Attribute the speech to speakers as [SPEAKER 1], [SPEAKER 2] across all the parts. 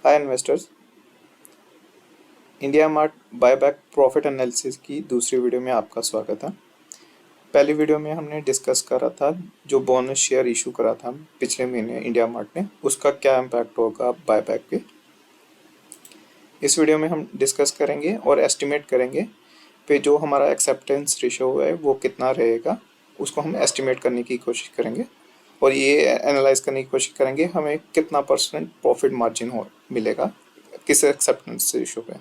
[SPEAKER 1] Hi investors, India mart buyback profit analysis की दूसरी video में आपका स्वागत है। पहली वीडियो में हमने डिस्कस करा था जो बोनस शेयर इशू करा था पिछले महीने इंडिया मार्ट ने, उसका क्या इम्पैक्ट होगा बायबैक पे। इस वीडियो में हम डिस्कस करेंगे और एस्टिमेट करेंगे पे जो हमारा एक्सेप्टेंस रेशो है वो कितना रहेगा, उसको हम एस्टिमेट करने की कोशिश करेंगे और ये एनालाइज करने की कोशिश करेंगे हमें कितना परसेंट प्रॉफिट मार्जिन हो मिलेगा किस एक्सेप्टेंस रेशो पे।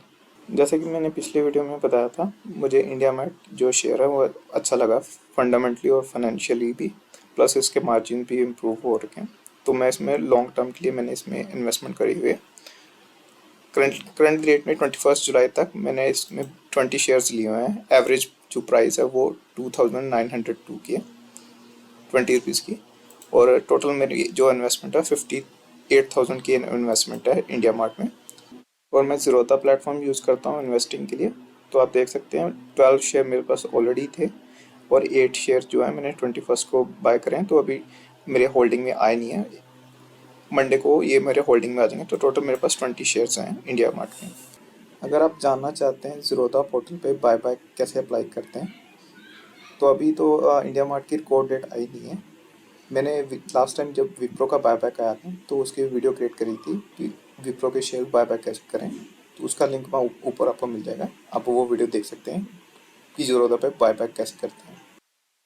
[SPEAKER 1] जैसे कि मैंने पिछले वीडियो में बताया था, मुझे इंडिया मार्ट जो शेयर है वो अच्छा लगा फंडामेंटली और फाइनेंशियली भी, प्लस इसके मार्जिन भी इम्प्रूव हो रखे हैं। तो मैं इसमें लॉन्ग टर्म के लिए मैंने इसमें इन्वेस्टमेंट करी हुई है। करंट रेट में 21 जुलाई तक मैंने इसमें 20 शेयर्स लिए हुए हैं। एवरेज जो प्राइस है वो 2902 की है, 20 रुपीज़ की। और टोटल मेरी जो इन्वेस्टमेंट है 58,000 की इन्वेस्टमेंट है इंडिया मार्ट में। और मैं ज़ीरोधा प्लेटफॉर्म यूज़ करता हूँ इन्वेस्टिंग के लिए। तो आप देख सकते हैं 12 शेयर मेरे पास ऑलरेडी थे और 8 शेयर जो है मैंने 21 को बाय करें, तो अभी मेरे होल्डिंग में आए नहीं है। मंडे को ये मेरे होल्डिंग में आ जाएंगे, तो टोटल मेरे पास 20 शेयर्स हैं इंडिया मार्ट में। अगर आप जानना चाहते हैं ज़ीरोधा पोर्टल पे बाय कैसे अप्लाई करते हैं, तो अभी तो इंडिया मार्ट की रिकॉर्ड डेट आई नहीं है। मैंने लास्ट टाइम जब विप्रो का बायबैक आया था तो उसकी वीडियो क्रिएट करी थी कि विप्रो के शेयर बायबैक कैसे करें, तो उसका लिंक मैं ऊपर आपको मिल जाएगा, आप वो वीडियो देख सकते हैं कि ज़ीरोधा पे बायबैक कैसे करते हैं।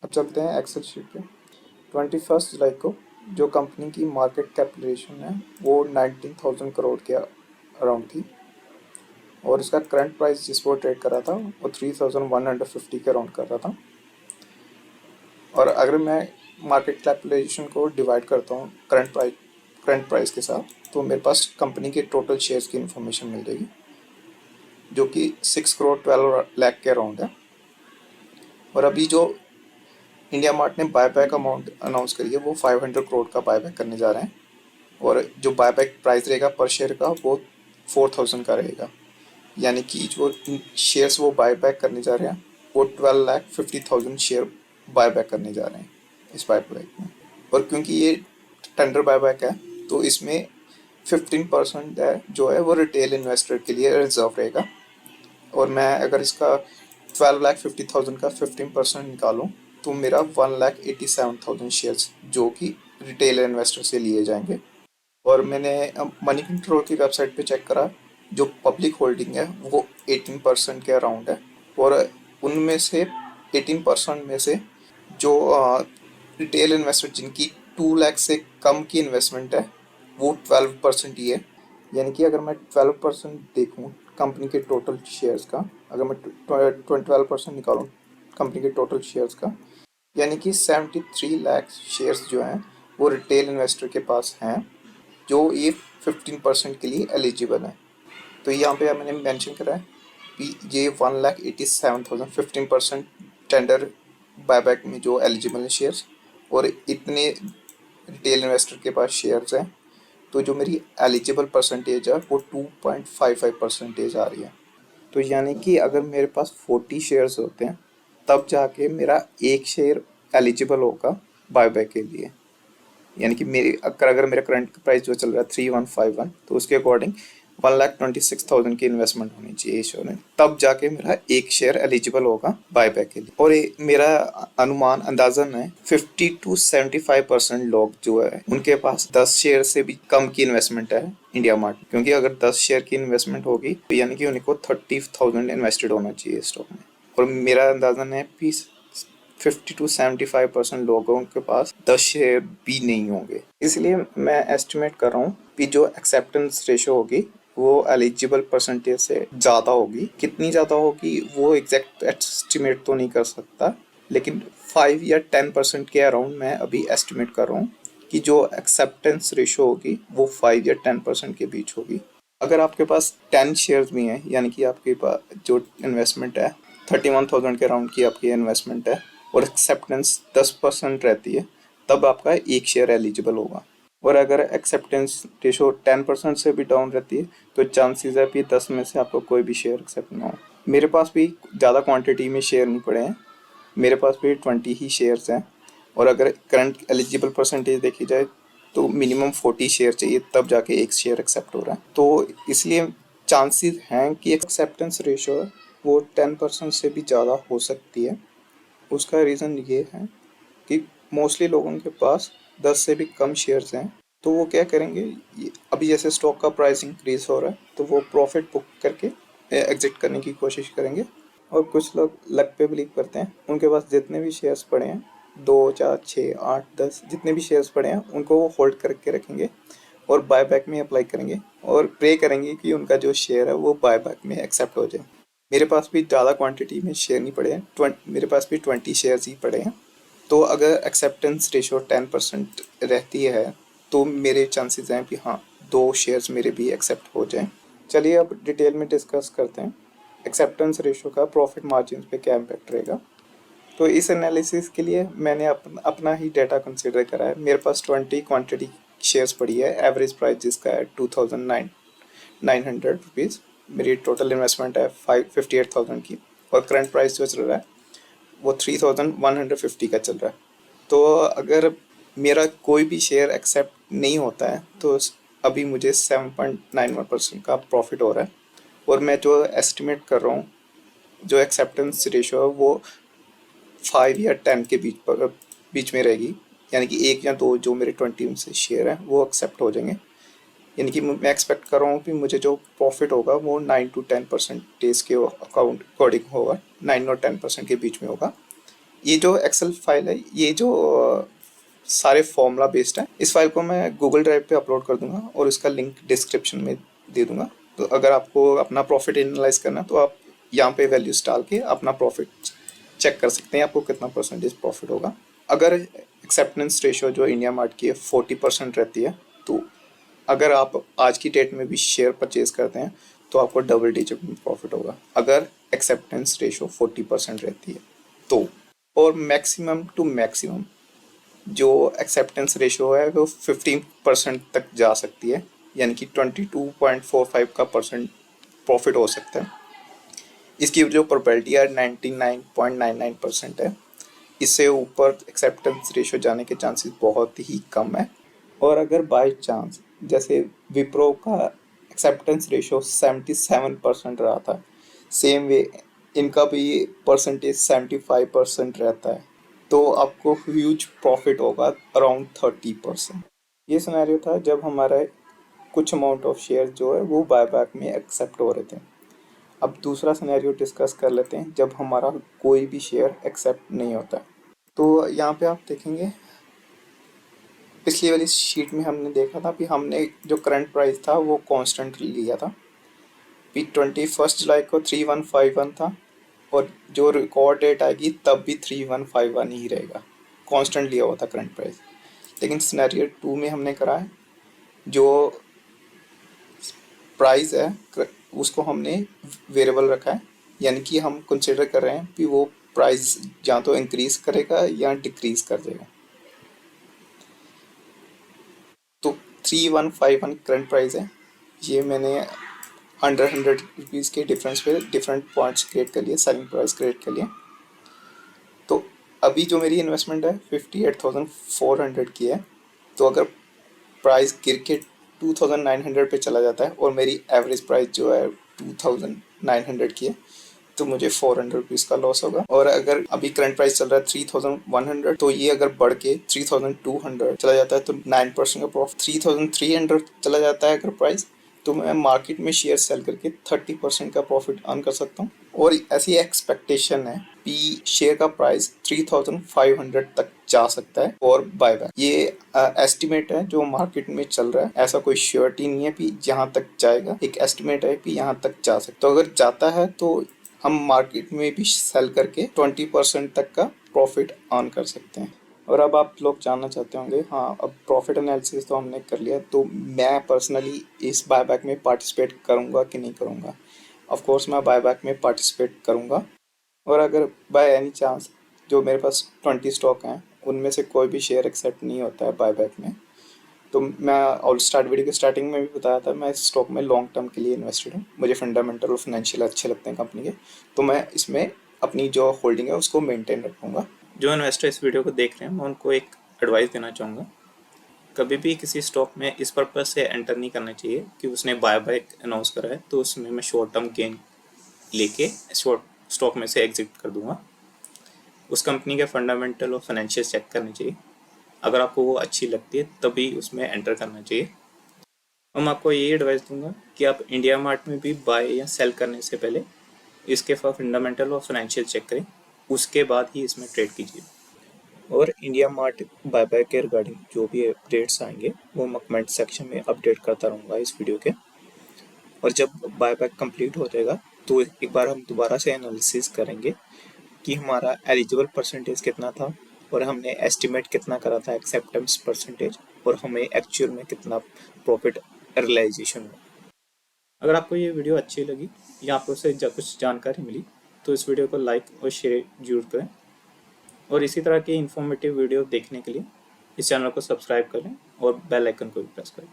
[SPEAKER 1] अब चलते हैं एक्सेल शीट पे। 21 जुलाई को जो कंपनी की मार्केट कैपिटलाइजेशन है वो 19,000 करोड़ के अराउंड थी और इसका करंट प्राइस जिस पर ट्रेड कर रहा था वो 3,150 के अराउंड कर रहा था। और अगर मैं मार्केट कैपिटलाइजेशन को डिवाइड करता हूँ करंट प्राइस के साथ, तो मेरे पास कंपनी के टोटल शेयर्स की इन्फॉर्मेशन मिल जाएगी जो कि 6 करोड़ 12 लाख के अराउंड है। और अभी जो इंडिया मार्ट ने बायबैक अमाउंट अनाउंस करी है वो 500 करोड़ का बायबैक करने जा रहे हैं और जो बायबैक प्राइस रहेगा पर शेयर का वो 4,000 का रहेगा। यानी कि जो शेयर्स वो बायबैक करने जा रहे हैं वो 12,50,000 शेयर बायबैक करने जा रहे हैं इस बायबैक में। और क्योंकि ये टेंडर बायबैक है तो इसमें 15% है जो है वो रिटेल इन्वेस्टर के लिए रिजर्व रहेगा। और मैं अगर इसका 12,50,000 का 15% निकालूँ तो मेरा 1,87,000 शेयर्स जो कि रिटेल इन्वेस्टर से लिए जाएंगे। और मैंने मनी कंट्रोल की वेबसाइट पे चेक करा, जो पब्लिक होल्डिंग है वो 18% के अराउंड है और उनमें से 18% में से जो रिटेल इन्वेस्टर जिनकी 2 लाख से कम की इन्वेस्टमेंट है वो 12% ही है। यानी कि अगर मैं 12% देखूँ कंपनी के टोटल शेयर्स का, अगर मैं 12% निकालूँ कंपनी के टोटल शेयर्स का, यानी कि 73 लाख शेयर्स जो हैं वो रिटेल इन्वेस्टर के पास हैं जो ये 15% के लिए एलिजिबल है। तो यहाँ पे मैंने मेंशन करा है कि ये 1,87,000 15% टेंडर बायबैक में जो एलिजिबल है शेयर्स, और इतने रिटेल इन्वेस्टर के पास शेयर्स हैं, तो जो मेरी एलिजिबल परसेंटेज है वो 2.55% आ रही है। तो यानी कि अगर मेरे पास 40 शेयर्स होते हैं तब जाके मेरा एक शेयर एलिजिबल होगा बायबैक के लिए। यानी कि मेरी अगर मेरा करंट प्राइस जो चल रहा है 3,151, तो उसके अकॉर्डिंग 1,26,000 की इन्वेस्टमेंट होनी चाहिए शेयर में, तब जाके मेरा एक शेयर एलिजिबल होगा बायबैक के लिए। और मेरा अनुमान अंदाजन है 50 to 75% लोग जो है उनके पास 10 शेयर से भी कम की इन्वेस्टमेंट है इंडिया मार्ट, क्योंकि अगर 10 शेयर की इन्वेस्टमेंट होगी तो यानी कि उनको 30,000 इन्वेस्टेड होना चाहिए स्टॉक में। और मेरा अंदाजन है 50 to 75% लोगों के पास 10 शेयर भी नहीं होंगे। इसलिए मैं एस्टिमेट कर रहा हूँ कि जो एक्सेप्टेंस रेशो होगी वो एलिजिबल परसेंटेज से ज़्यादा होगी। कितनी ज़्यादा होगी वो एग्जैक्ट एस्टिमेट तो नहीं कर सकता, लेकिन 5 या 10% के अराउंड मैं अभी एस्टिमेट कर रहा हूँ कि जो एक्सेप्टेंस रेशो होगी वो 5 या 10% के बीच होगी। अगर आपके पास 10 शेयर्स भी हैं, यानी कि आपके पास जो इन्वेस्टमेंट है 31,000 के अराउंड की आपकी इन्वेस्टमेंट है और एक्सेप्टेंस 10% रहती है, तब आपका एक शेयर एलिजिबल होगा। और अगर एक्सेप्टेंस रेशो 10% से भी डाउन रहती है तो चांसेस है कि 10 में से आपको कोई भी शेयर एक्सेप्ट ना हो। मेरे पास भी ज़्यादा क्वांटिटी में शेयर नहीं पड़े हैं, मेरे पास भी 20 ही शेयर्स हैं। और अगर करंट एलिजिबल परसेंटेज देखी जाए तो मिनिमम 40 शेयर चाहिए तब जाके एक शेयर एक्सेप्ट हो रहा है। तो इसलिए चांसेस हैं कि एक्सेप्टेंस रेशो वो 10% से भी ज़्यादा हो सकती है। उसका रीज़न ये है कि मोस्टली लोगों के पास 10 से भी कम शेयर्स हैं। तो वो क्या करेंगे, अभी जैसे स्टॉक का प्राइस इंक्रीज हो रहा है तो वो प्रॉफिट बुक करके एग्जिट करने की कोशिश करेंगे। और कुछ लोग लक पे बिलीव करते हैं, उनके पास जितने भी शेयर्स पड़े हैं 2 4 6 8 10 जितने भी शेयर्स पड़े हैं उनको वो होल्ड करके रखेंगे और बायबैक में अप्लाई करेंगे और प्रे करेंगे कि उनका जो शेयर है वो बायबैक में एक्सेप्ट हो जाए। मेरे पास भी ज़्यादा क्वांटिटी में शेयर नहीं पड़े हैं, मेरे पास भी 20 शेयर्स ही पड़े हैं। तो अगर एक्सेप्टेंस रेशो 10% रहती है तो मेरे चांसेस हैं कि हाँ 2 शेयर्स मेरे भी एक्सेप्ट हो जाएं। चलिए अब डिटेल में डिस्कस करते हैं एक्सेप्टेंस रेशो का प्रॉफिट मार्जिन पे क्या इम्पैक्ट रहेगा। तो इस एनालिसिस के लिए मैंने अपना ही डाटा कंसिडर करा है। मेरे पास 20 क्वांटिटी शेयर्स पड़ी है, एवरेज प्राइस जिसका है 2900 रुपीज़। मेरी टोटल इन्वेस्टमेंट है 58,000 की और करंट प्राइस जो चल रहा है वो 3150 का चल रहा है। तो अगर मेरा कोई भी शेयर एक्सेप्ट नहीं होता है तो अभी मुझे 7.91% का प्रॉफिट हो रहा है और मैं जो एस्टिमेट कर रहा हूँ जो एक्सेप्टेंस रेशो है वो 5 या 10 के बीच में रहेगी, यानी कि 1 या 2 जो मेरे 20 से शेयर हैं वो एक्सेप्ट हो जाएंगे। यानी कि मैं एक्सपेक्ट कर रहा हूँ कि मुझे जो प्रॉफिट होगा वो 9 to 10% के अकॉर्डिंग होगा, 9 और 10% के बीच में होगा। ये जो एक्सेल फाइल है ये जो सारे फॉर्मूला बेस्ड है, इस फाइल को मैं गूगल ड्राइव पे अपलोड कर दूंगा और इसका लिंक डिस्क्रिप्शन में दे दूंगा। तो अगर आपको अपना प्रॉफिट एनालाइज करना है तो आप यहाँ पे वैल्यूज डाल के अपना प्रॉफिट चेक कर सकते हैं आपको कितना परसेंटेज प्रॉफिट होगा। अगर एक्सेप्टेंस रेशो जो इंडिया मार्ट की है 40% रहती है तो अगर आप आज की डेट में भी शेयर परचेज करते हैं तो आपको डबल डिजिट में प्रॉफिट होगा अगर एक्सेप्टेंस रेशो 40% रहती है तो। और मैक्सिमम टू मैक्सिमम जो एक्सेप्टेंस रेशो है वो 15% तक जा सकती है, यानी कि 22.45 का परसेंट प्रॉफिट हो सकता है। इसकी जो प्रोबेबिलिटी है 99.99% है। इससे ऊपर एक्सेप्टेंस रेशो जाने के चांसेस बहुत ही कम है। और अगर बाय चांस जैसे विप्रो का एक्सेप्टेंस रेशो 77% रहा था, सेम वे इनका भी परसेंटेज 75% रहता है, तो आपको ह्यूज प्रॉफिट होगा अराउंड 30%। ये सिनेरियो था जब हमारा कुछ अमाउंट ऑफ शेयर जो है वो बायबैक में एक्सेप्ट हो रहे थे। अब दूसरा सिनेरियो डिस्कस कर लेते हैं जब हमारा कोई भी शेयर एक्सेप्ट नहीं होता। तो यहाँ पे आप देखेंगे पिछली वाली शीट में हमने देखा था कि हमने जो करंट प्राइस था वो कांस्टेंट लिया था। 21 जुलाई को 3151 था और जो रिकॉर्ड डेट आएगी तब भी 3151 ही रहेगा, कांस्टेंट लिया हुआ था करंट प्राइस। लेकिन सिनेरियो 2 में हमने करा है जो प्राइस है उसको हमने वेरिएबल रखा है, यानी कि हम कंसिडर कर रहे हैं कि वो प्राइस या तो इंक्रीज करेगा या डिक्रीज कर देगा। तो 3151 करंट प्राइस है, ये मैंने 100 रुपीज़ के डिफरेंस पे डिफरेंट पॉइंट्स क्रिएट कर लिए, सेलिंग प्राइस क्रिएट कर लिए। तो अभी जो मेरी इन्वेस्टमेंट है 58,400 की है। तो अगर प्राइस गिर के 2,900 पे चला जाता है और मेरी एवरेज प्राइस जो है 2,900 की है तो मुझे 400 रुपीज़ का लॉस होगा। और अगर अभी करंट प्राइस चल रहा है 3,100 तो ये अगर बढ़ के 3,200 चला जाता है तो 9% का प्रॉफिट, 3,300 चला जाता है अगर प्राइस तो मैं मार्केट में शेयर सेल करके 30% का प्रॉफिट अर्न कर सकता हूँ। और ऐसी एक्सपेक्टेशन है कि शेयर का प्राइस 3,500 तक जा सकता है और बायबैक। ये एस्टिमेट है जो मार्केट में चल रहा है, ऐसा कोई श्योरिटी नहीं है कि यहाँ तक जाएगा, एक एस्टिमेट है कि यहाँ तक जा सकता है। तो अगर जाता है तो हम मार्केट में भी सेल करके 20% तक का प्रॉफिट अर्न कर सकते हैं। और अब आप लोग जानना चाहते होंगे, हाँ अब प्रॉफिट एनालिसिस तो हमने कर लिया तो मैं पर्सनली इस बायबैक में पार्टिसिपेट करूँगा कि नहीं करूँगा। ऑफ कोर्स मैं बायबैक में पार्टिसिपेट करूँगा। और अगर बाय एनी चांस जो मेरे पास 20 स्टॉक हैं उनमें से कोई भी शेयर एक्सेप्ट नहीं होता है बायबैक में, तो मैं ऑल स्टार्ट वीडियो के स्टार्टिंग में भी बताया था मैं इस स्टॉक में लॉन्ग टर्म के लिए इन्वेस्टेड हूँ। मुझे फंडामेंटल और फाइनेंशियल अच्छे लगते हैं कंपनी के, तो मैं इसमें अपनी जो होल्डिंग है उसको मेंटेन रखूँगा। जो इन्वेस्टर इस वीडियो को देख रहे हैं मैं उनको एक एडवाइस देना चाहूँगा
[SPEAKER 2] कभी भी किसी स्टॉक में इस पर्पज से एंटर नहीं करना चाहिए कि उसने बाय बाय अनाउंस करा है तो उसमें मैं शॉर्ट टर्म गेन लेके शॉर्ट स्टॉक में से एग्जिट कर दूंगा। उस कंपनी के फंडामेंटल और फाइनेंशियल चेक करने चाहिए। अगर आपको वो अच्छी लगती है तभी उसमें एंटर करना चाहिए। और मैं आपको ये एडवाइस दूंगा कि आप इंडिया मार्ट में भी बाय या सेल करने से पहले इसके फंडामेंटल और फाइनेंशियल चेक करें, उसके बाद ही इसमें ट्रेड कीजिए। और इंडिया मार्ट बाय बाय के रिगार्डिंग जो भी अपडेट्स आएंगे वो मैं कमेंट सेक्शन में अपडेट करता रहूँगा इस वीडियो के। और जब बाय बैक कंप्लीट हो जाएगा तो एक बार हम दोबारा से एनालिसिस करेंगे कि हमारा एलिजिबल परसेंटेज कितना था और हमने एस्टिमेट कितना करा था एक्सेप्टेंस परसेंटेज, और हमें एक्चुअल में कितना प्रॉफिट रियलाइजेशन हुआ। अगर आपको ये वीडियो अच्छी लगी या आपको उससे कुछ जानकारी मिली तो इस वीडियो को लाइक और शेयर जरूर करें। और इसी तरह की इन्फॉर्मेटिव वीडियो देखने के लिए इस चैनल को सब्सक्राइब करें और बेल आइकन को भी प्रेस करें।